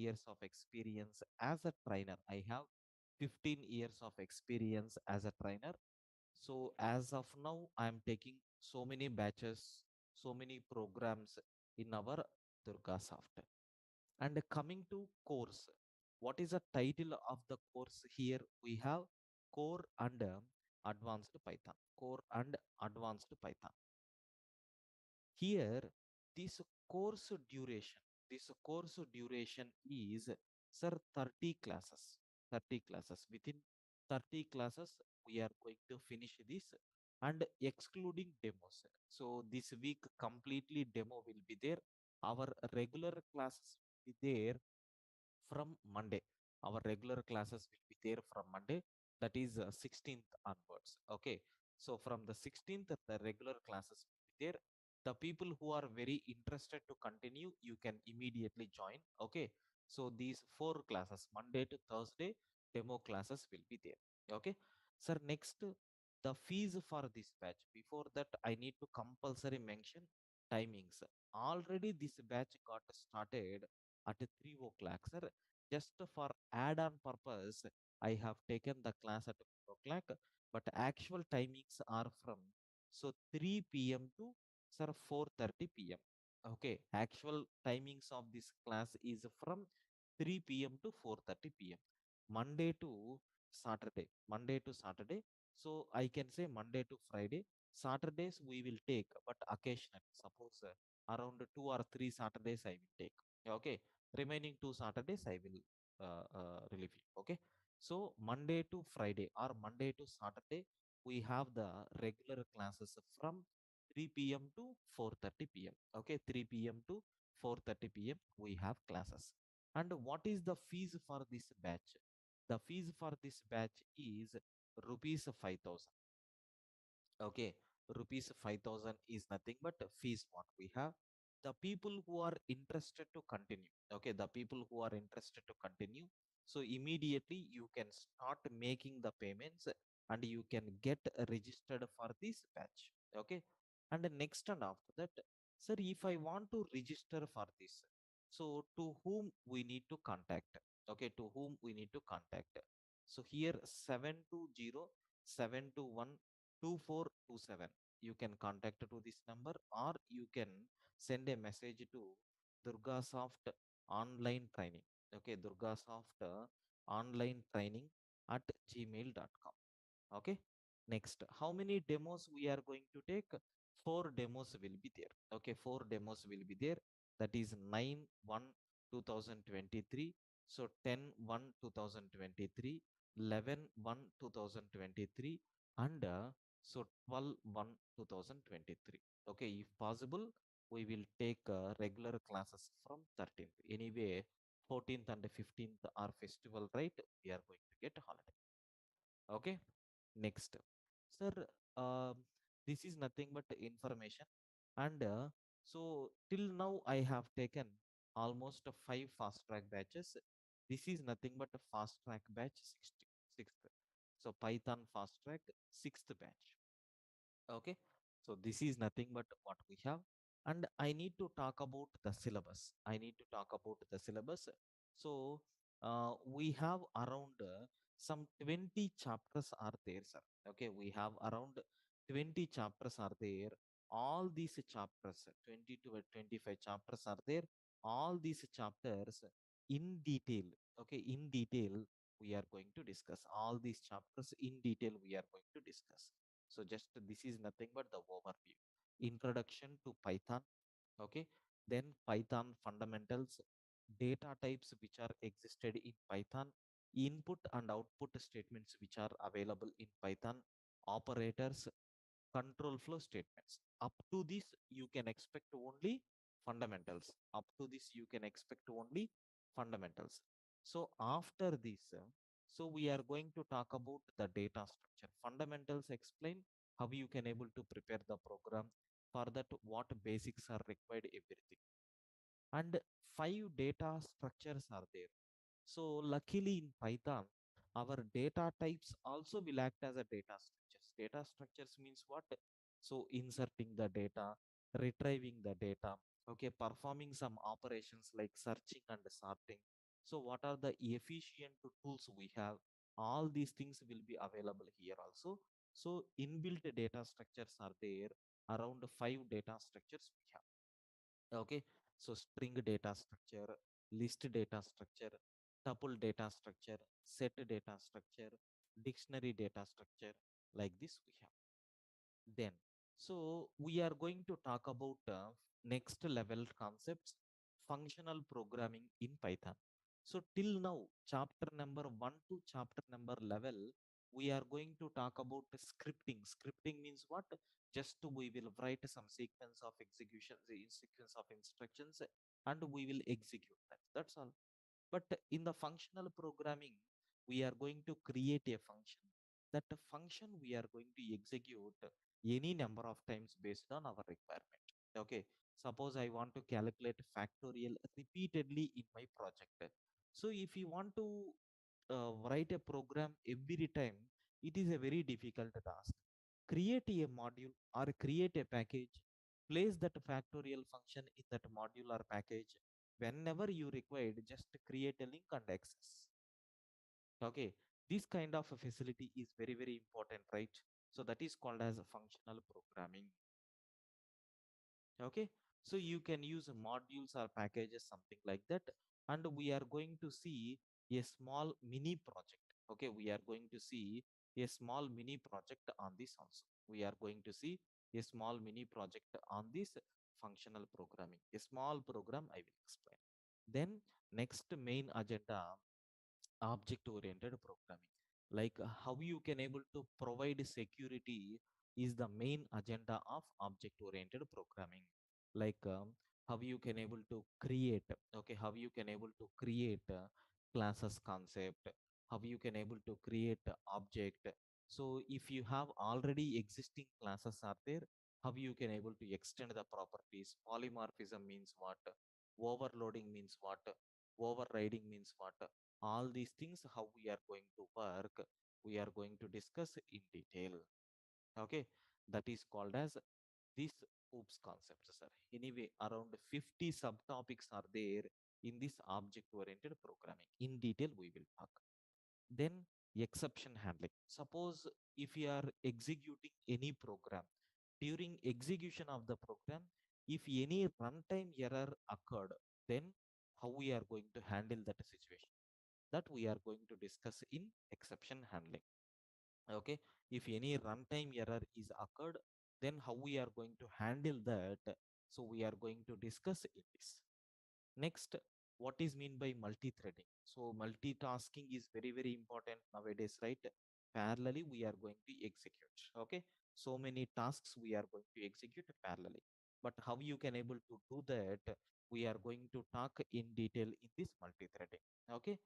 years of experience as a trainer. I have 15 years of experience as a trainer. So as of now, I am taking so many batches, so many programs in our Durga software. And coming to course, what is the title of the course? Here we have core and advanced Python. Core and advanced Python. Here, this course duration, this course duration is, sir, 30 classes. 30 classes. Within 30 classes, we are going to finish this and excluding demos. So this week completely demo will be there. Our regular classes will be there from Monday. Our regular classes will be there from Monday, that is 16th onwards. Okay. So from the 16th, the regular classes will be there. The people who are very interested to continue, you can immediately join. Okay. So these four classes, Monday to Thursday, demo classes will be there. Okay. Sir, next, the fees for this batch. Before that, I need to compulsory mention timings. Already this batch got started at 3 o'clock, sir. Just for add-on purpose, I have taken the class at 4 o'clock, but actual timings are from, so 3 p.m. to, sir, 4:30 p.m. Okay, actual timings of this class is from 3 p.m. to 4:30 p.m. Monday to Saturday. Monday to Saturday. So I can say Monday to Friday. Saturdays we will take, but occasionally, suppose around 2 or 3 Saturdays I will take. Okay, remaining 2 Saturdays I will relieve you. Okay, so Monday to Friday or Monday to Saturday we have the regular classes from 3 p.m. to 4:30 p.m. Okay, 3 p.m. to 4:30 p.m. we have classes. And what is the fees for this batch? The fees for this batch is rupees 5,000. Okay, rupees 5,000 is nothing but fees what we have. The people who are interested to continue, okay, the people who are interested to continue, so immediately you can start making the payments and you can get registered for this batch. Okay, and next and after that, sir, if I want to register for this, so to whom we need to contact? Okay, to whom we need to contact? So here 720 721 2427, you can contact to this number, or you can send a message to Durgasoft online training. Okay, Durgasoft online training at gmail.com. Okay, next, how many demos we are going to take? Four demos will be there. Okay, four demos will be there. That is 9/1 2023, so 10/1 2023, 11/1 2023, and so 12/1 2023. Okay, if possible, we will take regular classes from 13th. Anyway, 14th and 15th are festival, right? We are going to get holiday. Okay, next, sir, um, this is nothing but information, and so till now I have taken almost five fast track batches. This is nothing but a fast track batch, sixth. So Python fast track, sixth batch. Okay, so this is nothing but what we have, and I need to talk about the syllabus. I need to talk about the syllabus. So we have around some 20 chapters are there, sir. Okay, we have around 20 chapters are there. All these chapters, 20 to 25 chapters are there. All these chapters in detail. Okay, in detail we are going to discuss all these chapters in detail. We are going to discuss. So just this is nothing but the overview. Introduction to Python. Okay. Then Python fundamentals, data types which are existed in Python, input and output statements which are available in Python, operators, control flow statements. Up to this, you can expect only fundamentals. Up to this, you can expect only fundamentals. So after this, so we are going to talk about the data structure. Fundamentals explain how you can able to prepare the program. For that, what basics are required, everything. And five data structures are there. So luckily in Python, our data types also will act as a data structures. Data structures means what? So inserting the data, retrieving the data, okay, performing some operations like searching and sorting. So what are the efficient tools we have? All these things will be available here also. So inbuilt data structures are there. Around five data structures we have. Okay. So string data structure, list data structure, tuple data structure, set data structure, dictionary data structure. Like this we have. Then, so we are going to talk about next level concepts, functional programming in Python. So till now, chapter number 1 to chapter number level, we are going to talk about scripting. Scripting means what? Just we will write some sequence of executions, sequence of instructions, and we will execute that. That's all. But in the functional programming, we are going to create a function. That function we are going to execute any number of times based on our requirement. Okay. Suppose I want to calculate factorial repeatedly in my project. So if you want to write a program every time, it is a very difficult task. Create a module or create a package, place that factorial function in that module or package. Whenever you required, just create a link and access. Okay, this kind of a facility is very, very important, right? So that is called as a functional programming. Okay, so you can use modules or packages, something like that. And we are going to see a small mini project. Okay, we are going to see a small mini project on this also. We are going to see a small mini project on this functional programming. A small program I will explain. Then next main agenda, object oriented programming, like how you can able to provide security is the main agenda of object oriented programming. Like how you can able to create, okay, how you can able to create classes concept, how you can able to create object. So if you have already existing classes are there, how you can able to extend the properties. Polymorphism means what? Overloading means what? Overriding means what? All these things, how we are going to work, we are going to discuss in detail. Okay, that is called as this oops concepts, sir. Anyway, around 50 subtopics are there in this object oriented programming. In detail we will talk. Then exception handling. Suppose if you are executing any program, during execution of the program, if any runtime error occurred, then how we are going to handle that situation, that we are going to discuss in exception handling. Okay, if any runtime error is occurred, then how we are going to handle that, so we are going to discuss in this. Next, what is mean by multi-threading? So multitasking is very, very important nowadays, right? Parallelly we are going to execute. Okay, so many tasks we are going to execute parallelly, but how you can able to do that, we are going to talk in detail in this multi-threading. Okay,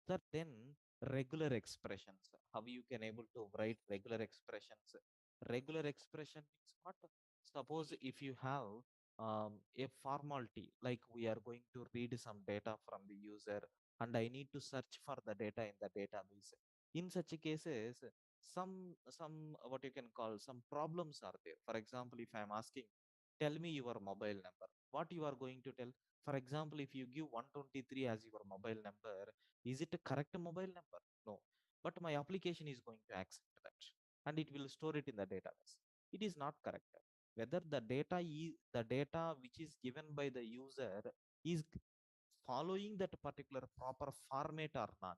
sir, then regular expressions. How you can able to write regular expressions? Regular expression means what? Suppose if you have a formality, like we are going to read some data from the user, and I need to search for the data in the database. In such cases, some what you can call some problems are there. For example, if I am asking, tell me your mobile number, what you are going to tell? For example, if you give 123 as your mobile number, is it a correct mobile number? No. But my application is going to accept that and it will store it in the database. It is not correct. Whether the data which is given by the user is following that particular proper format or not.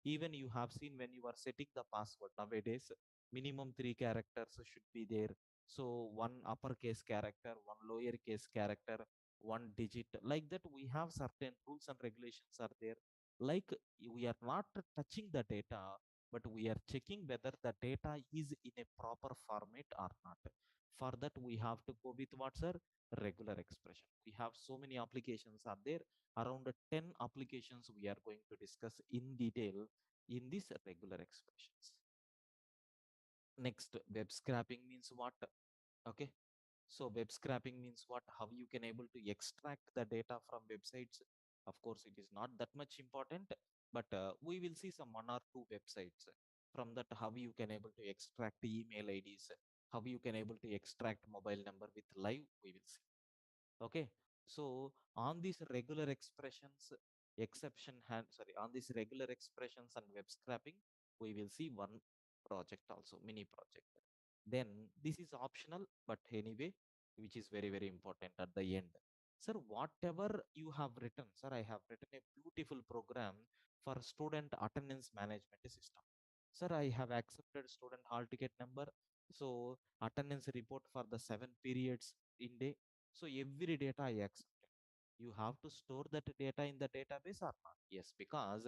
Even you have seen when you are setting the password nowadays, minimum three characters should be there. So one uppercase character, one lowercase character, one digit. Like that, we have certain rules and regulations are there. Like we are not touching the data, but we are checking whether the data is in a proper format or not. For that, we have to go with what, sir? Regular expression. We have so many applications are there. Around 10 applications we are going to discuss in detail in these regular expressions. Next, web scraping means what? Okay, so web scraping means what? How you can able to extract the data from websites. Of course, it is not that much important, but we will see some one or two websites. From that, how you can able to extract email IDs, how you can able to extract mobile number with live, we will see. Okay, so on these regular expressions, exception hand, sorry, on this regular expressions and web scraping, we will see one project also, mini project. Then this is optional, but anyway, which is very, very important at the end. Sir, whatever you have written, sir, I have written a beautiful program for student attendance management system. Sir, I have accepted student hall ticket number. So attendance report for the 7 periods in day. So every data I accepted. You have to store that data in the database or not? Yes, because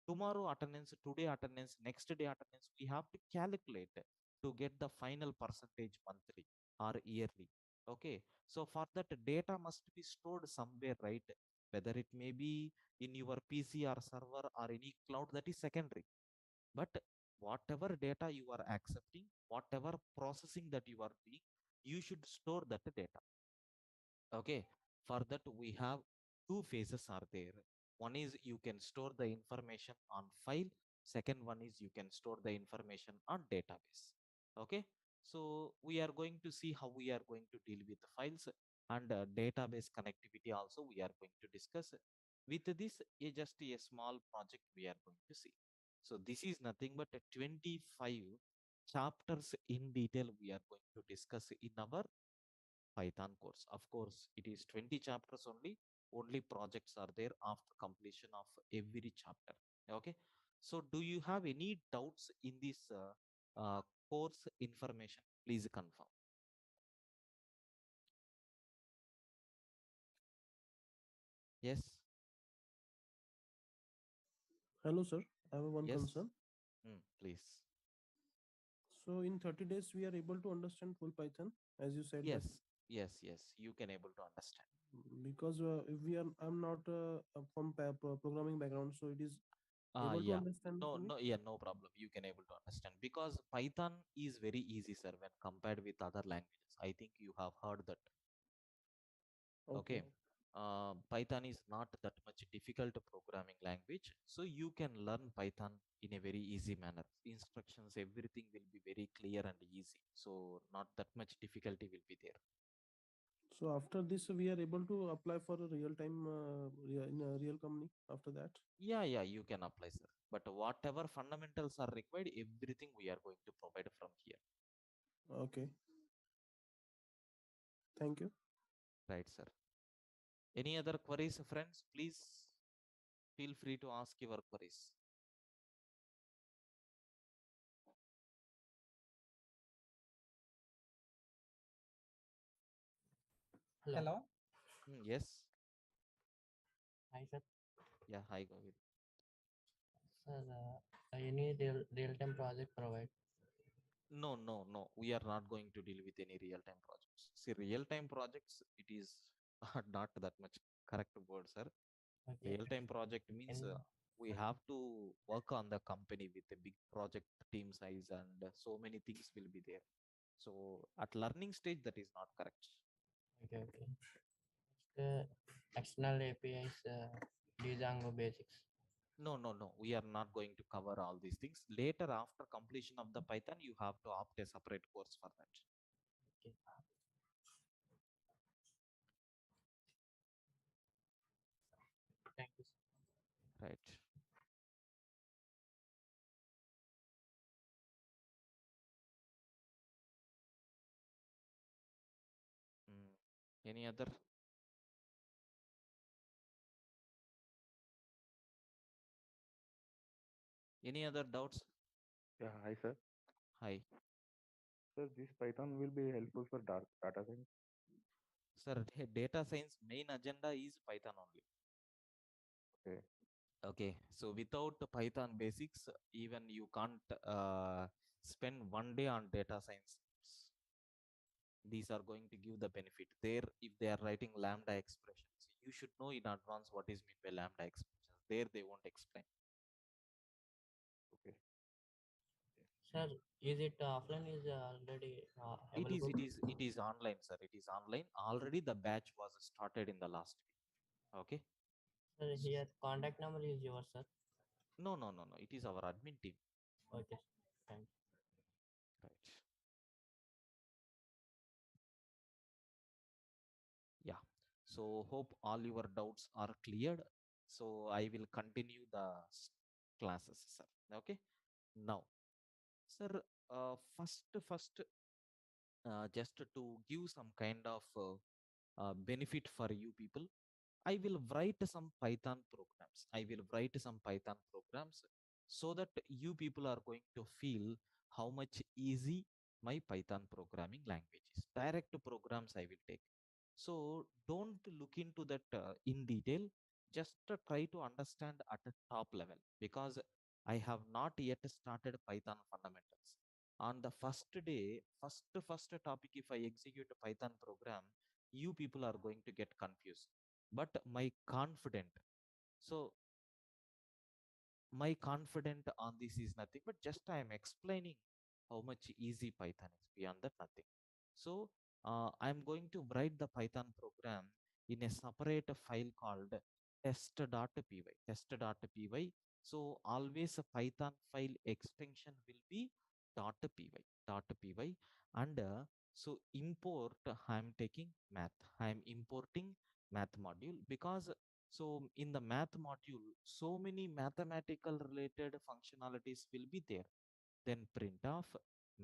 tomorrow attendance, today attendance, next day attendance, we have to calculate to get the final percentage monthly or yearly. Okay, so for that data must be stored somewhere, right? Whether it may be in your PC or server or any cloud, that is secondary. But whatever data you are accepting, whatever processing that you are doing, you should store that data. Okay, for that we have two phases are there. One is you can store the information on file. Second one is you can store the information on database. Okay, so we are going to see how we are going to deal with the files and database connectivity also we are going to discuss. With this, just a small project we are going to see. So this is nothing but a 25 chapters in detail we are going to discuss in our Python course. Of course, it is 20 chapters only. Only projects are there after completion of every chapter. Okay. So, do you have any doubts in this course information? Please confirm. Yes. Hello, sir. I have one Yes. concern. Please. So in 30 days, we are able to understand full Python, as you said that. Yes. Yes. Yes. You can able to understand. Because if we are, I'm not from programming background, so it is able to Yeah. understand No, to me. no, yeah, no problem. You can able to understand because Python is very easy, sir, when compared with other languages. I think you have heard that. Okay. Okay. Python is not that much difficult programming language, so you can learn Python in a very easy manner. Instructions, everything will be very clear and easy, so not that much difficulty will be there. So after this, we are able to apply for a real time in a real company. After that. Yeah, yeah, you can apply, sir. But whatever fundamentals are required, everything we are going to provide from here. Okay. Thank you. Right, sir. Any other queries, friends? Please feel free to ask your queries. Hello. Hello. Yes. Hi, sir. Yeah, hi, Govind. Sir, any real-time project provide? No, no, no. We are not going to deal with any real-time projects. See, real-time projects, it is not that much correct word, sir. Okay. Real-time project means And we have to work on the company with a big project team size and so many things will be there. So at learning stage, that is not correct. okay, okay. Uh, external APIs, Django basics. No, no, no. We are not going to cover all these things. Later, after completion of the Python, you have to opt a separate course for that. Okay. Thank you, sir. Right. Mm. Any other? Any other doubts? Yeah, hi sir. Hi. Sir, this Python will be helpful for data science. Sir, data science main agenda is Python only. Okay, Okay, so without the Python basics, even you can't spend 1 day on data science. These are going to give the benefit. There, if they are writing lambda expressions, you should know in advance what is meant by lambda expressions. There, they won't explain. okay. Sir, is it offline is already It is, available? it is, it is online, sir. It is online. Already the batch was started in the last week. Okay. Sir, here contact number is yours, sir. No, no, no, no. It is our admin team. Okay. Thank you. Right. Yeah. So hope all your doubts are cleared. So I will continue the classes, sir. Okay. Now, sir, first, just to give some kind of benefit for you people, I will write some Python programs. I will write some Python programs so that you people are going to feel how much easy my Python programming language is. Direct programs I will take. So don't look into that in detail. Just try to understand at a top level, because I have not yet started Python fundamentals. On the first day, first topic, if I execute a Python program, you people are going to get confused. But so my confident on this is nothing but just I am explaining how much easy Python is. Beyond that, nothing. So I'm going to write the Python program in a separate file called test.py. Test.py. So always a Python file extension will be .py. .py. And so import, I'm taking math. I'm importing math module, because so in the math module, so many mathematical related functionalities will be there. Then print of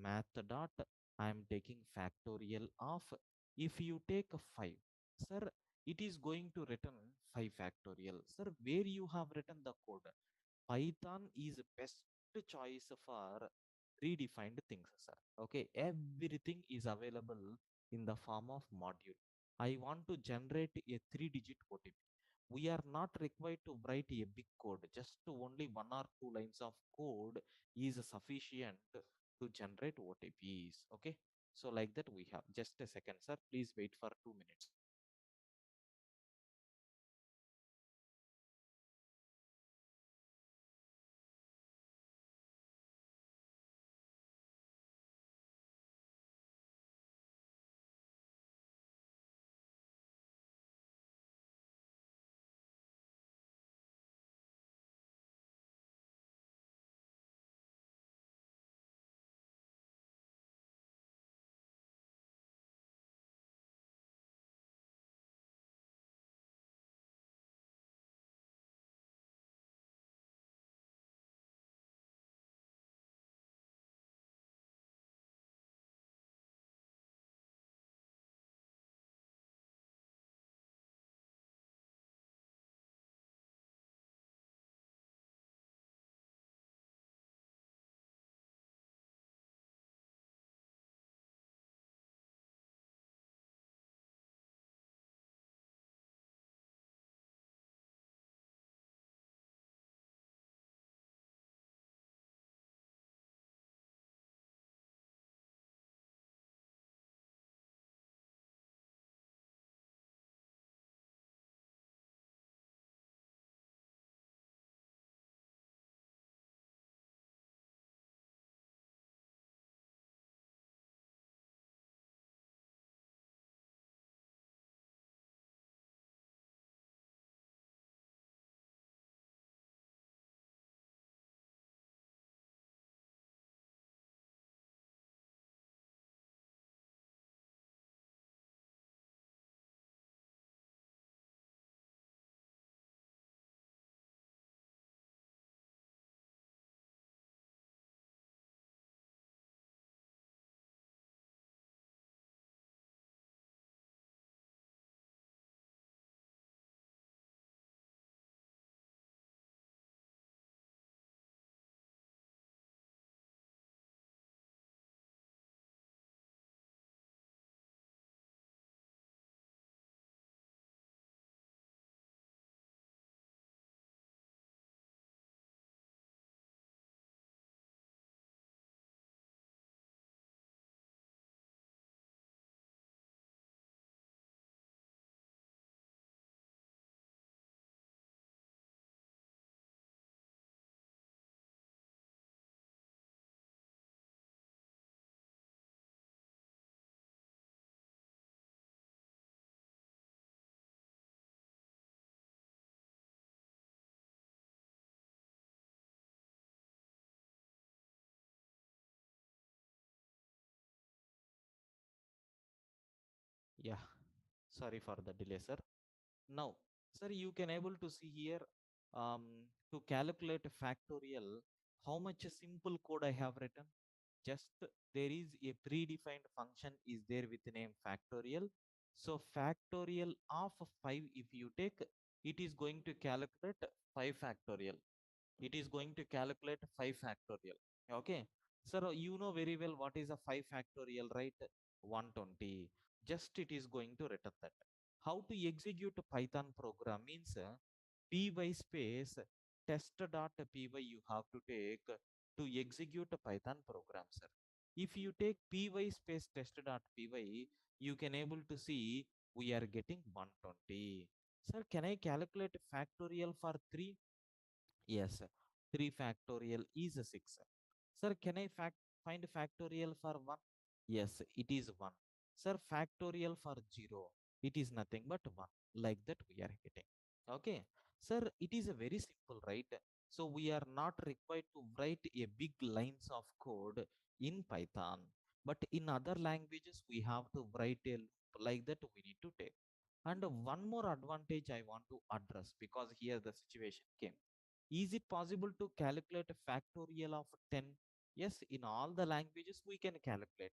math dot, I am taking factorial of, if you take a 5, sir, it is going to return 5 factorial. Sir, where you have written the code? Python is best choice for predefined things, sir. Okay, everything is available in the form of module. I want to generate a 3-digit OTP. We are not required to write a big code. Just only 1 or 2 lines of code is sufficient to generate OTPs. Okay, so like that we have. Just a second, sir. Please wait for 2 minutes. Yeah, sorry for the delay, sir. Now, Sir, you can able to see here to calculate factorial, how much simple code I have written. Just there is a predefined function is there with the name factorial. So factorial of 5, if you take, it is going to calculate 5 factorial. It is going to calculate 5 factorial. Okay. Sir, you know very well what is a 5 factorial, right? 120. Just it is going to return that. How to execute a Python program means py space test.py you have to take to execute a Python program, sir. If you take py space test.py, you can able to see we are getting 120. Sir, can I calculate factorial for 3? Yes, 3 factorial is a 6. Sir, can I find factorial for 1? Yes, it is 1. Sir, factorial for 0, it is nothing but 1. Like that we are getting. Okay. Sir, it is a very simple, right? So we are not required to write a big lines of code in Python. But in other languages, we have to write a loop like that we need to take. And one more advantage I want to address, because here the situation came. Is it possible to calculate a factorial of 10? Yes, in all the languages we can calculate.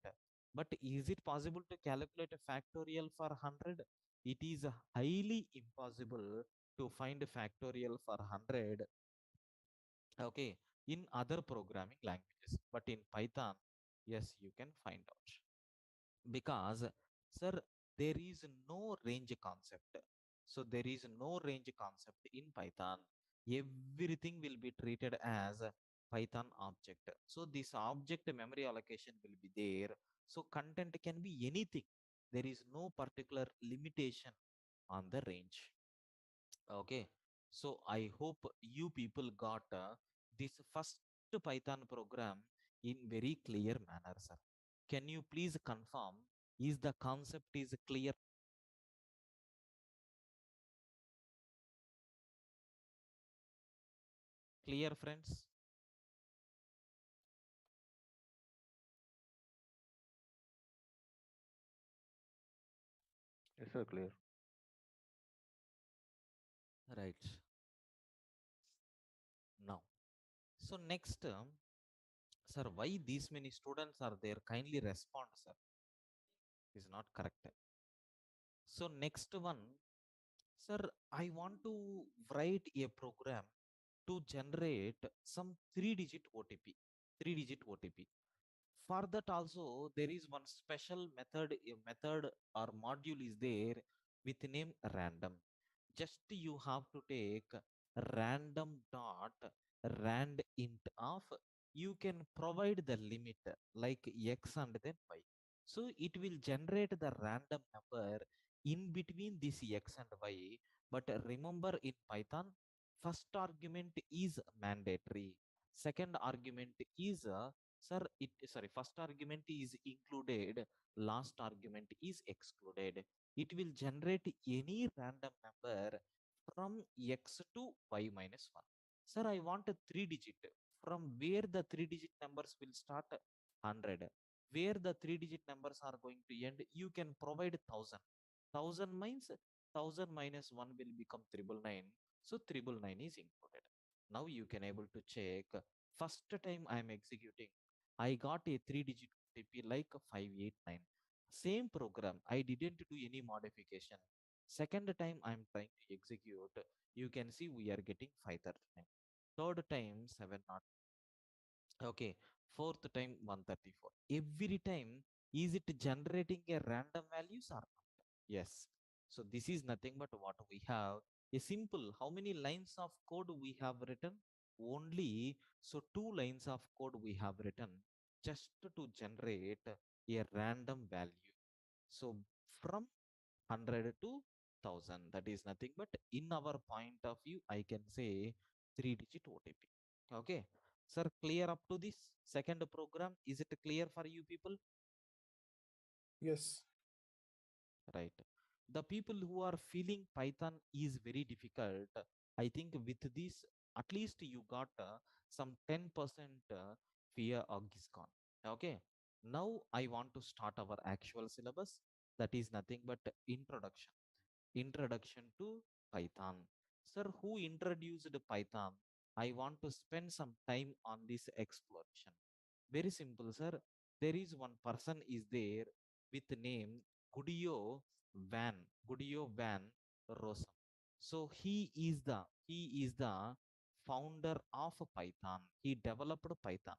But is it possible to calculate a factorial for 100? It is highly impossible to find a factorial for 100, okay, in other programming languages. But in Python, yes, you can find out. Because, sir, there is no range concept. So there is no range concept in Python. Everything will be treated as a Python object. So this object memory allocation will be there. So content can be anything. There is no particular limitation on the range. Okay. So I hope you people got this first Python program in very clear manner, sir. Can you please confirm, is the concept is clear? Clear, friends? Yes, sir, clear. Right. Now, so next, sir, why these many students are there? Kindly respond, sir. Is not correct. So next one, sir, I want to write a program to generate some 3-digit OTP. 3-digit OTP. For that also, there is one special method, a method or module is there with name random. Just you have to take random dot rand int of, you can provide the limit like x and then y. So it will generate the random number in between this x and y. But remember in Python, first argument is mandatory. Second argument is sir, first argument is included, last argument is excluded. It will generate any random number from x to y minus 1. Sir, I want a 3-digit. From where the 3-digit numbers will start? 100. Where the 3-digit numbers are going to end? You can provide 1000. 1000 means 1000 minus 1 will become 999. So 999 is included. Now you can able to check. First time I am executing, I got a 3-digit OTP like 589. Same program, I didn't do any modification. Second time I'm trying to execute, you can see we are getting 539. Third time 700. Okay. Fourth time 134. Every time, is it generating a random values or not? Yes. So this is nothing but what we have. A simple, how many lines of code we have written? Only, so 2 lines of code we have written just to generate a random value. So from 100 to 1000, that is nothing but in our point of view, I can say 3-digit OTP. Okay. Sir, clear up to this second program? Is it clear for you people? Yes. Right. The people who are feeling Python is very difficult, I think with this, at least you got some 10% fear is gone. Okay. Now I want to start our actual syllabus. That is nothing but introduction. Introduction to Python. Sir, who introduced Python? I want to spend some time on this exploration. Very simple, sir. There is one person is there with name Gudio Van, Gudio Van Rossum. So he is the founder of Python. He developed Python.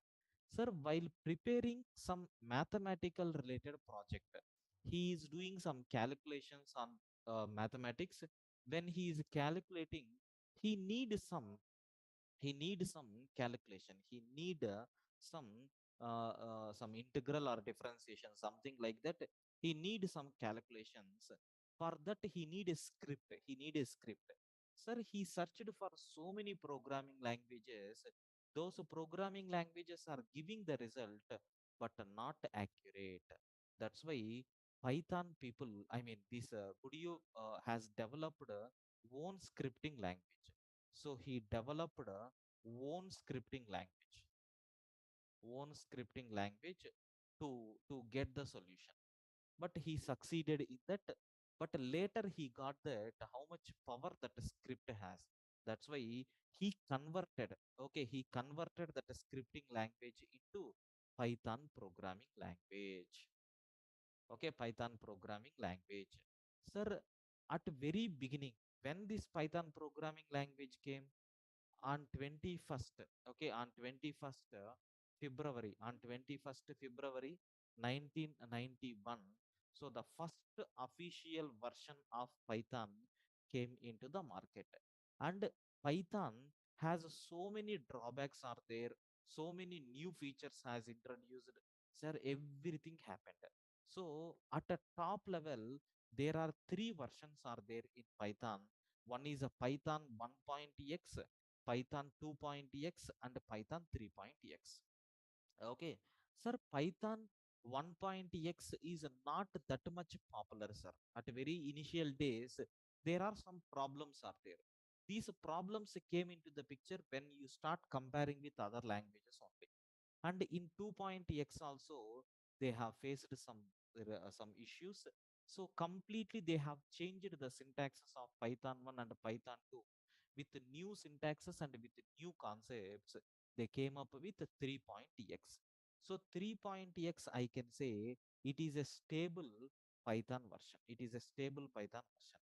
Sir, while preparing some mathematical related project, he is doing some calculations on mathematics. When he is calculating, he need some some calculation. He need some some integral or differentiation, something like that. He need some calculations. For that he need a script. He need a script. Sir, he searched for so many programming languages. Those programming languages are giving the result but not accurate. That's why Python people, I mean this Gudio has developed own scripting language. So he developed a own scripting language to get the solution. But he succeeded in that. But later he got that how much power that script has. That's why he converted. Okay, he converted that scripting language into Python programming language. Okay, Python programming language. Sir, at very beginning, when this Python programming language came, on 21st, okay, on 21st February, on 21st February 1991. So the first official version of Python came into the market. And Python has so many drawbacks are there, so many new features has introduced. Sir, everything happened. So at a top level, there are three versions are there in Python. One is a Python 1.x, Python 2.x, and Python 3.x. Okay, sir, Python 1.x is not that much popular, sir. At very initial days, there are some problems are there. These problems came into the picture when you start comparing with other languages only. And in 2.x also, they have faced some issues. So completely they have changed the syntaxes of Python 1 and Python 2 with the new syntaxes and with the new concepts. They came up with 3.x. So 3.x, I can say it is a stable Python version. It is a stable Python version.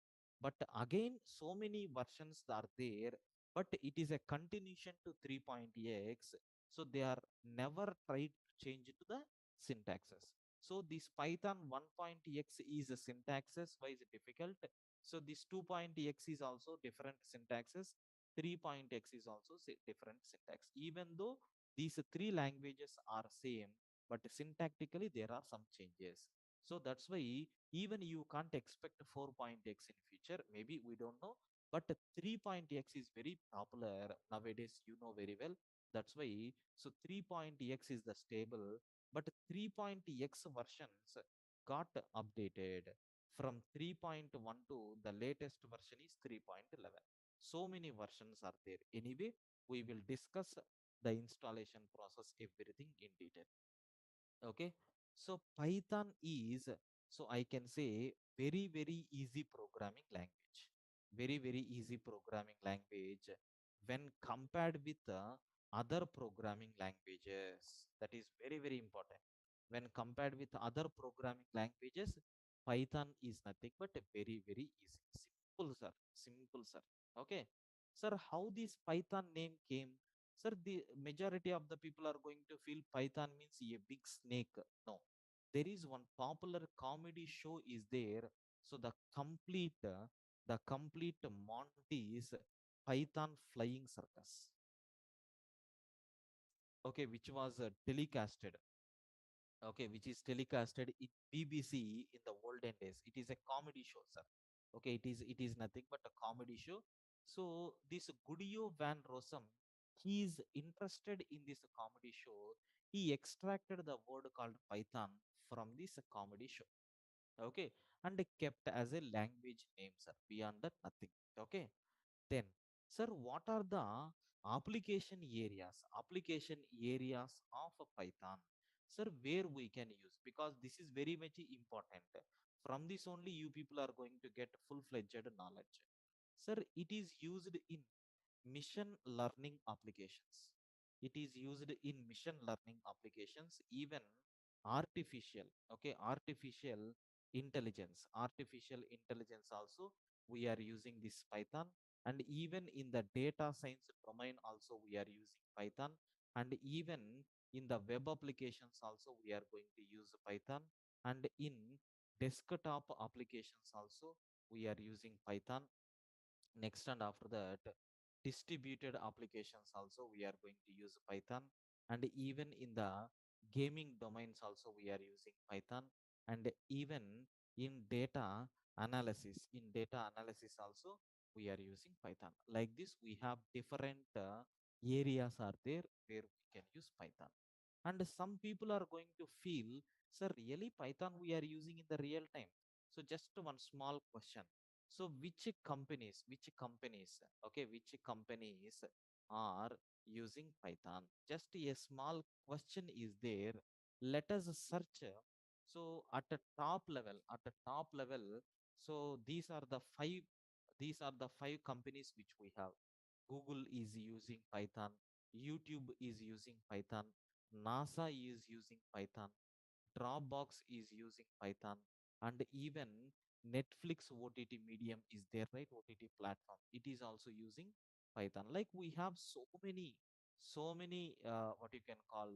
But again, so many versions are there, but it is a continuation to 3.x. So they are never tried to change to the syntaxes. So this Python 1.x is a syntaxes wise difficult. So this 2.x is also different syntaxes. 3.x is also different syntax. Even though these three languages are same, but syntactically there are some changes. So that's why even you can't expect 4.x in future. Maybe we don't know, but 3.x is very popular nowadays. You know very well. That's why so 3.x is the stable, but 3.x versions got updated from 3.1 to the latest version is 3.11. So many versions are there. Anyway, we will discuss the installation process, everything in detail. Okay, so Python is, so I can say, very easy programming language. Very easy programming language when compared with the other programming languages. That is very important. When compared with other programming languages, Python is nothing but a very easy. Simple, sir. Simple, sir. Okay. Sir, how this Python name came? Sir, the majority of the people are going to feel Python means a big snake. No, there is one popular comedy show is there. So the complete Monty's Python Flying Circus. Okay, which was telecasted. Okay, which is telecasted in BBC in the olden days. It is a comedy show, sir. Okay, it is nothing but a comedy show. So this Gudio Van Rossum, he is interested in this comedy show. He extracted the word called Python from this comedy show. Okay, and kept as a language name, sir. Beyond that, nothing. Okay, then, sir, what are the application areas of a Python? Sir, where we can use, because this is very much important. From this only you people are going to get full-fledged knowledge. Sir, it is used in mission learning applications. It is used in mission learning applications, even artificial intelligence. Artificial intelligence also we are using this Python, and even in the data science domain also we are using Python, and even in the web applications also we are going to use Python, and in desktop applications also we are using Python. Next, and after that, distributed applications also we are going to use Python, and even in the gaming domains also we are using Python, and even in data analysis also we are using Python. Like this, we have different areas are there where we can use Python. And some people are going to feel, sir, really Python we are using in the real time? So just one small question. So which companies are using Python? Just a small question is there. Let us search. So at the top level, so these are the five companies which we have. Google is using Python, YouTube is using Python, NASA is using Python, Dropbox is using Python, and even Netflix OTT medium is there, right? OTT platform. It is also using Python. Like we have so many what you can call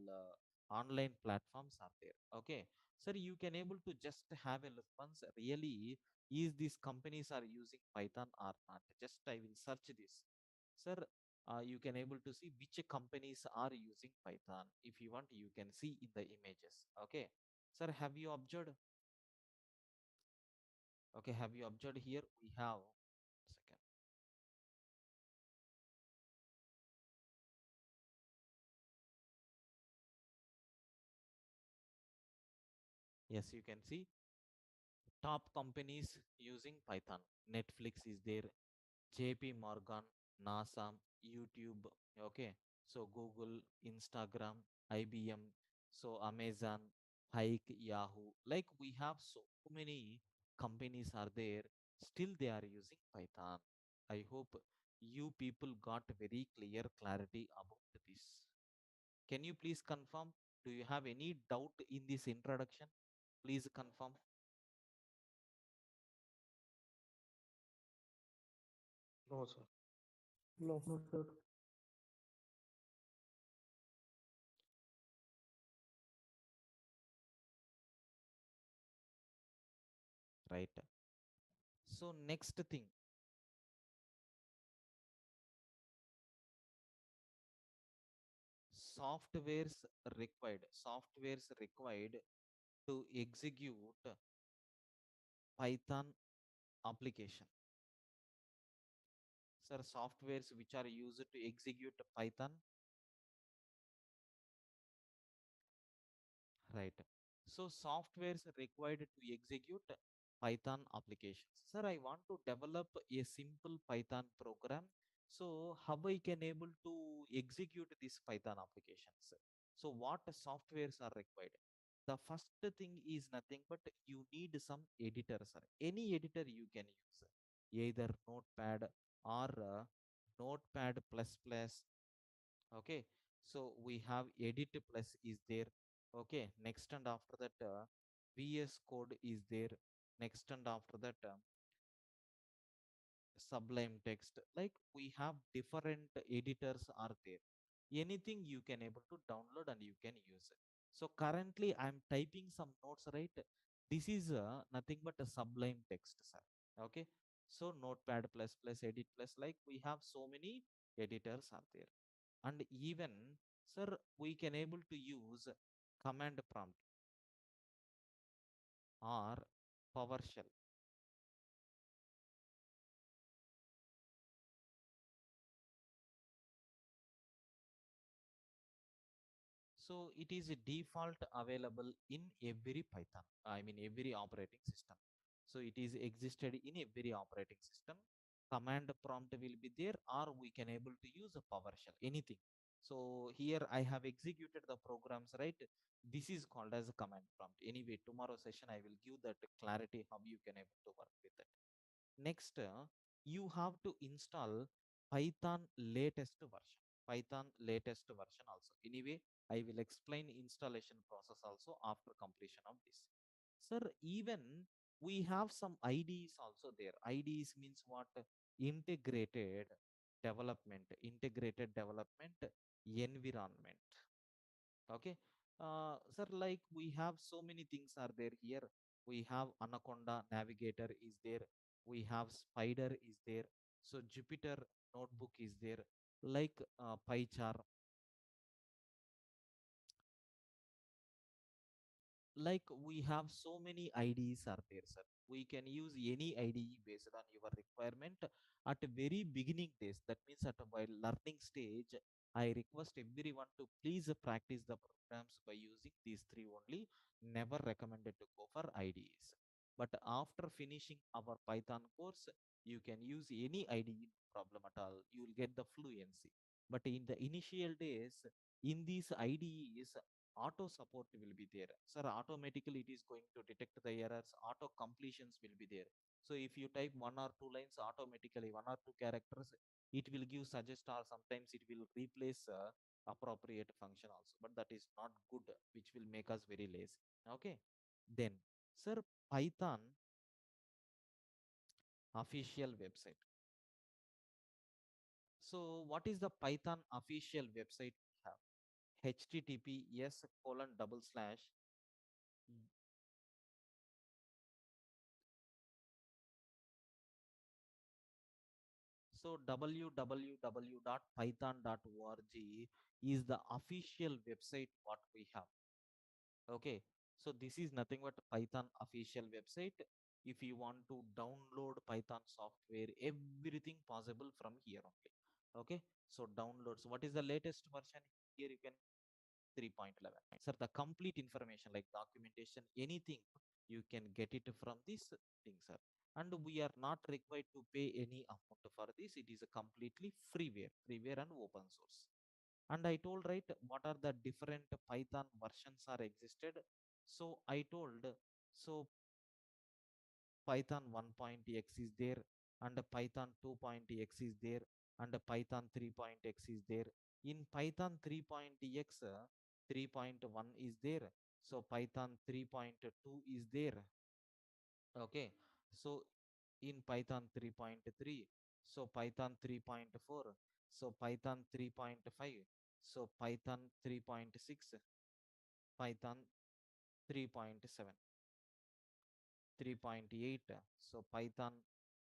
online platforms are there. Okay, sir, you can able to just have a look once. Really, is these companies are using Python or not? Just I will search this, sir. You can able to see which companies are using Python. If you want, you can see in the images. Okay, sir, have you observed? Okay, have you observed here? We have second. Yes, you can see top companies using Python. Netflix is there, JP Morgan, NASA, YouTube. Okay, so Google, Instagram, IBM, so Amazon, Hike, Yahoo. Like we have so many companies are there. Still, they are using Python. I hope you people got very clear clarity about this. Can you please confirm? Do you have any doubt in this introduction? Please confirm. No, sir. No, not sure. Right. So next thing, softwares softwares required to execute Python application. Sir, softwares which are used to execute Python, right? So softwares required to execute Python applications. Sir, I want to develop a simple Python program. So how I can able to execute these Python applications? So what softwares are required? The first thing is nothing but you need some editor, sir. Any editor you can use, either Notepad or Notepad plus plus. Okay, so we have edit plus is there. Okay, next and after that VS code is there. Next and after that Sublime text. Like we have different editors are there. Anything you can able to download and you can use it. So currently I'm typing some notes, right? This is nothing but a Sublime text, sir. Okay, so Notepad plus plus edit plus, like we have so many editors are there. And even, sir, we can able to use command prompt or PowerShell. So it is a default available in every Python, I mean every operating system. So it is existed in every operating system. Command prompt will be there, or we can able to use a PowerShell, anything. So here I have executed the programs, right? This is called as a command prompt. Anyway, tomorrow session I will give that clarity how you can able to work with it. Next, you have to install python latest version. Python latest version also. Anyway, I will explain installation process also after completion of this. Sir, even we have some IDs also there. IDs means what? Integrated development environment. Okay. Sir, like we have so many things are there here. We have anaconda navigator is there, we have spider is there, so Jupyter notebook is there, like PyChar, like we have so many IDs are there, sir. We can use any IDE based on your requirement at a very beginning days. That means at a while learning stage, I request everyone to please practice the programs by using these three only. Never recommended to go for IDEs. But after finishing our Python course, you can use any IDE, no problem at all. You will get the fluency. But in the initial days, in these IDEs, auto support will be there, sir. Automatically it is going to detect the errors, auto completions will be there. So if you type one or two lines, automatically one or two characters, it will give suggest, or sometimes it will replace appropriate function also, but that is not good, which will make us very lazy. Okay, then, sir, Python official website. So what is the Python official website we have? https colon double slash. So www.python.org is the official website what we have. Okay. So this is nothing but Python official website. If you want to download Python software, everything possible from here only. Okay. So downloads. What is the latest version? Here you can 3.11. Sir, the complete information like documentation, anything, you can get it from this thing, sir. And we are not required to pay any amount for this. It is a completely freeware and open source. And I told, right, what are the different Python versions are existed. So I told, so Python 1.x is there, and Python 2.x is there, and Python 3.x is there. In Python 3.x, 3.1 is there. So Python 3.2 is there. Okay. So in Python 3.3, so Python 3.4, so Python 3.5, so Python 3.6, Python 3.7. 3.8, so Python,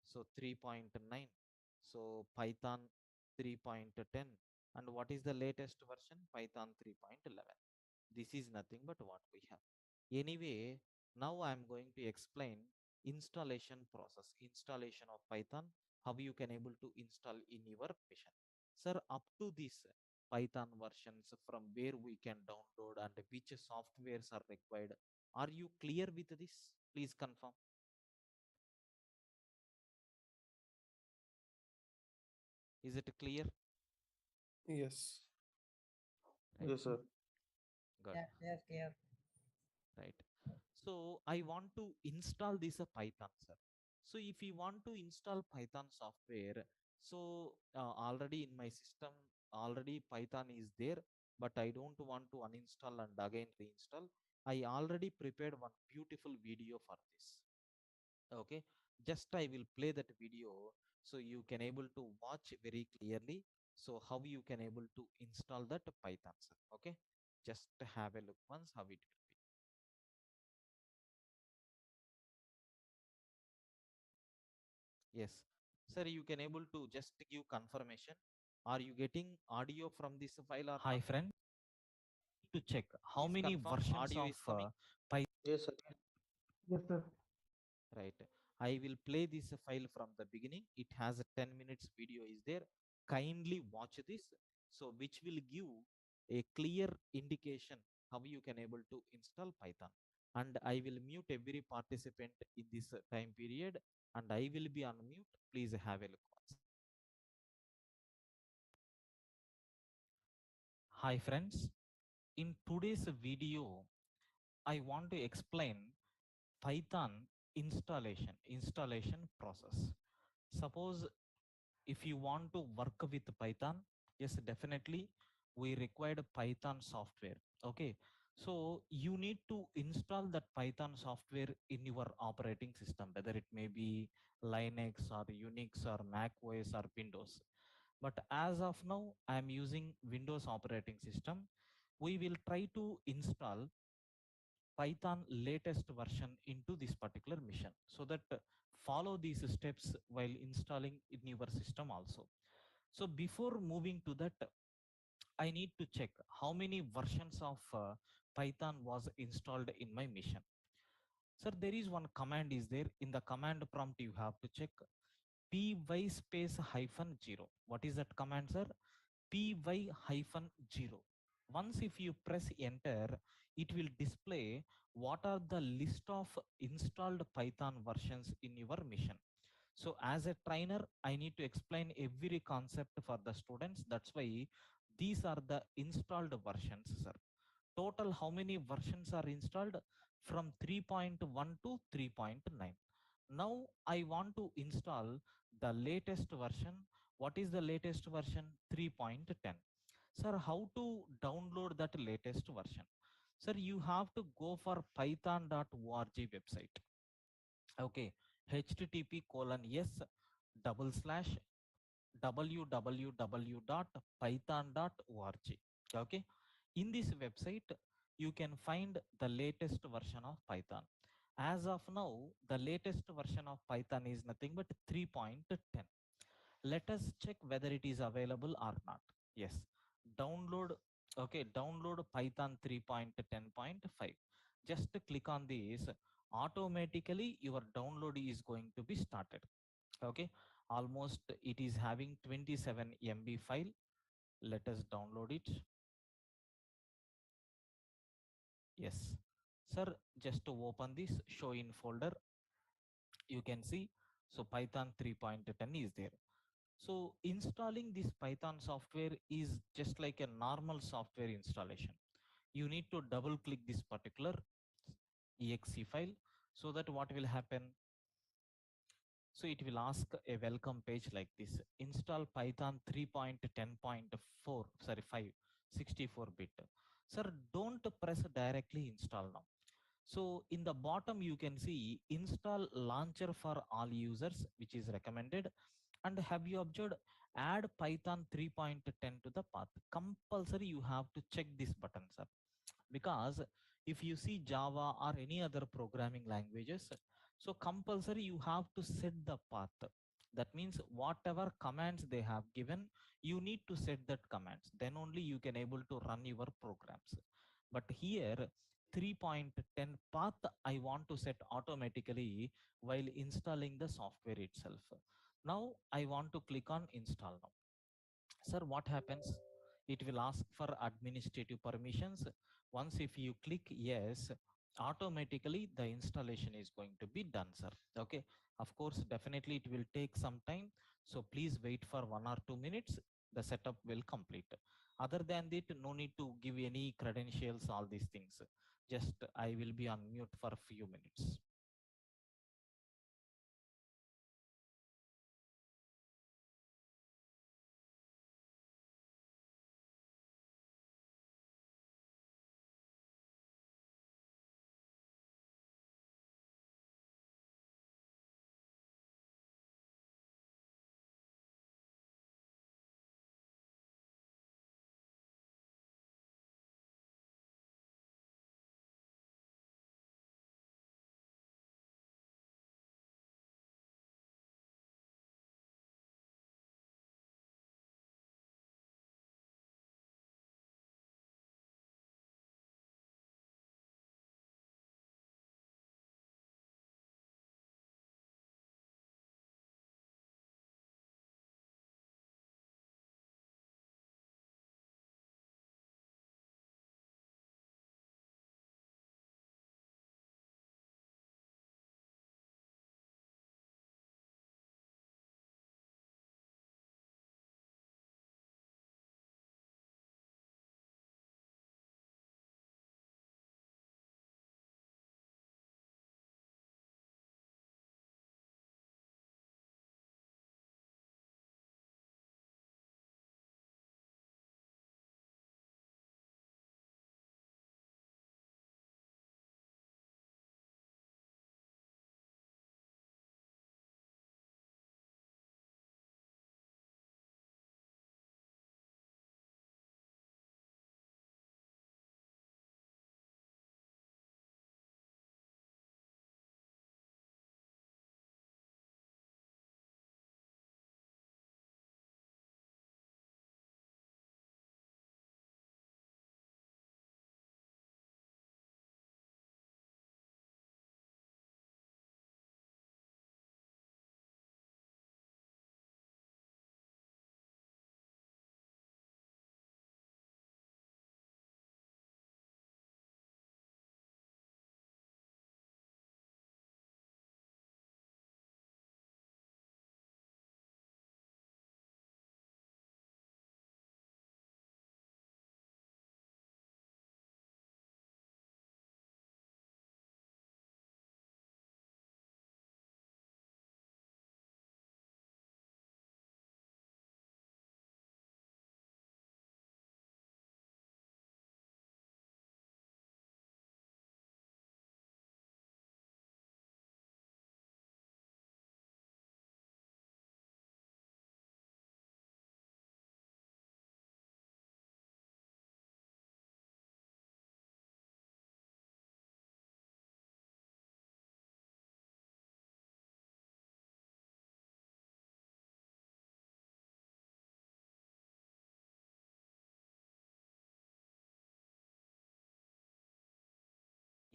so 3.9, so Python 3.10, and what is the latest version? Python 3.11. This is nothing but what we have. Anyway, now I am going to explain installation process, installation of Python, how you can able to install in your machine. Sir, up to this Python versions, from where we can download and which softwares are required. Are you clear with this? Please confirm. Is it clear? Yes. Right. Yes, sir. Good. Yeah, yes, clear. Right. So I want to install this Python, sir. So if you want to install Python software, so already in my system, already Python is there, but I don't want to uninstall and again reinstall. I already prepared one beautiful video for this. Okay, just I will play that video so you can able to watch very clearly, so how you can able to install that Python, sir. Okay, just have a look once how it will be. Yes, sir, you can able to just give confirmation. Are you getting audio from this file or Hi not? friend, to check how Please many confirm versions audio of is coming. Python. Yes, sir. Yes, sir. Right. I will play this file from the beginning. It has a 10 minutes video is there. Kindly watch this. So which will give a clear indication how you can able to install Python. And I will mute every participant in this time period, and I will be on mute. Please have a look once. Hi friends, in today's video, I want to explain Python installation process. Suppose if you want to work with Python, yes, definitely we required Python software. Okay, so you need to install that Python software in your operating system, whether it may be Linux or Unix or Mac OS or Windows. But as of now I am using Windows operating system. We will try to install Python latest version into this particular mission, so that follow these steps while installing in your system also. So before moving to that, I need to check how many versions of Python was installed in my mission. Sir, there is one command is there. In the command prompt, you have to check py space hyphen 0. What is that command, sir? py hyphen 0. Once if you press enter, it will display what are the list of installed Python versions in your mission. So as a trainer, I need to explain every concept for the students. That's why these are the installed versions, sir. Total how many versions are installed? From 3.1 to 3.9. Now I want to install the latest version. What is the latest version? 3.10. Sir, how to download that latest version? Sir, you have to go for python.org website. Okay, http colon yes double slash www.python.org. Okay, in this website you can find the latest version of Python. As of now the latest version of Python is nothing but 3.10. Let us check whether it is available or not. Yes, download. Okay, download Python 3.10.5. Just click on this, automatically your download is going to be started. Okay, almost it is having 27 MB file. Let us download it. Yes, sir, just to open this show in folder, you can see, so Python 3.10 is there. So installing this Python software is just like a normal software installation. You need to double click this particular exe file, so that what will happen? So it will ask a welcome page like this. Install Python 3.10.4, sorry, 5, 64-bit. Sir, don't press directly install now. So in the bottom, you can see install launcher for all users, which is recommended. And have you observed add Python 3.10 to the path? Compulsory you have to check this button, sir. Because if you see Java or any other programming languages, so compulsory you have to set the path. That means whatever commands they have given, you need to set that commands, then only you can able to run your programs. But here 3.10 path I want to set automatically while installing the software itself. Now I want to click on install now. Sir, what happens? It will ask for administrative permissions. Once if you click yes, automatically the installation is going to be done, sir. Okay, of course definitely it will take some time, so please wait for 1 or 2 minutes. The setup will complete. Other than that, no need to give any credentials, all these things. Just I will be on mute for a few minutes.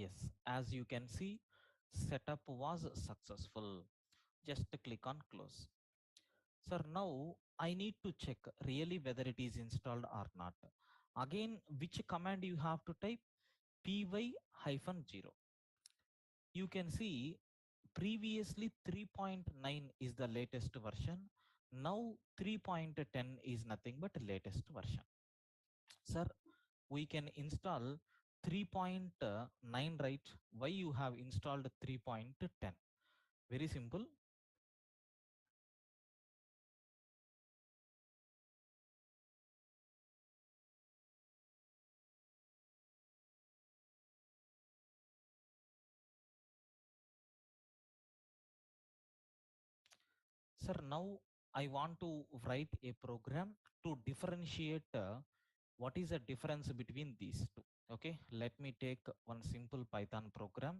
Yes, as you can see, setup was successful. Just click on close. Sir, now I need to check really whether it is installed or not. Again, which command you have to type? py-0. You can see previously 3.9 is the latest version. Now 3.10 is nothing but latest version. Sir, we can install 3.9, right? Why you have installed 3.10? Very simple. Sir, now I want to write a program to differentiate what is the difference between these two. Okay, let me take one simple Python program.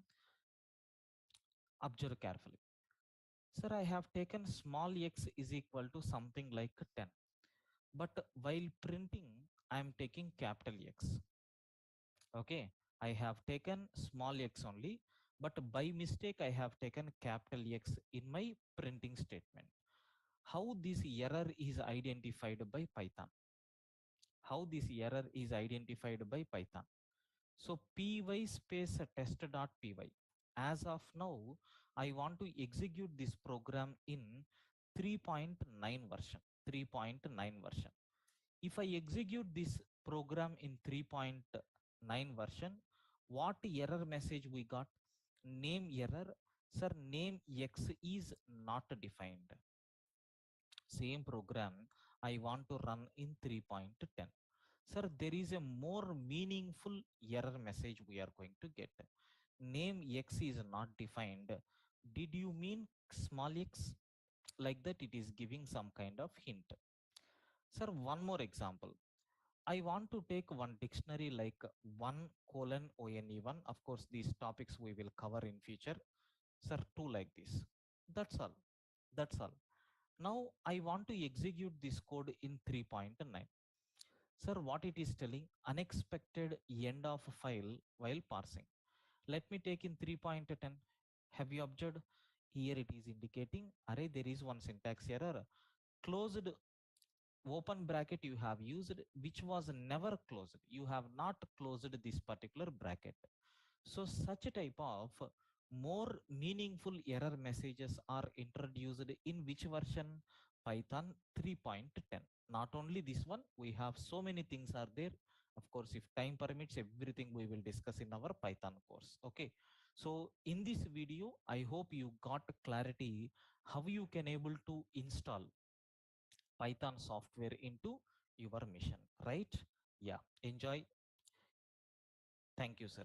Observe carefully. Sir, I have taken small x is equal to something like 10. But while printing, I am taking capital X. Okay, I have taken small x only, but by mistake, I have taken capital X in my printing statement. How this error is identified by Python? How this error is identified by Python? So py space test.py. As of now, I want to execute this program in 3.9 version. 3.9 version. If I execute this program in 3.9 version, what error message we got? Name error. Sir, name X is not defined. Same program I want to run in 3.10. Sir, there is a more meaningful error message we are going to get. Name X is not defined. Did you mean small x? Like that, it is giving some kind of hint. Sir, one more example. I want to take one dictionary like 1:one. Of course, these topics we will cover in future. Sir, two like this. That's all. That's all. Now I want to execute this code in 3.9. Sir, what it is telling? Unexpected end of file while parsing. Let me take in 3.10. Have you observed? Here it is indicating, array, there is one syntax error. Closed open bracket you have used, which was never closed. You have not closed this particular bracket. So such a type of more meaningful error messages are introduced in which version? Python 3.10. Not only this one, we have so many things are there. Of course, if time permits, everything we will discuss in our Python course. Okay, so in this video I hope you got clarity how you can able to install Python software into your mission, right? Yeah, enjoy. Thank you, sir.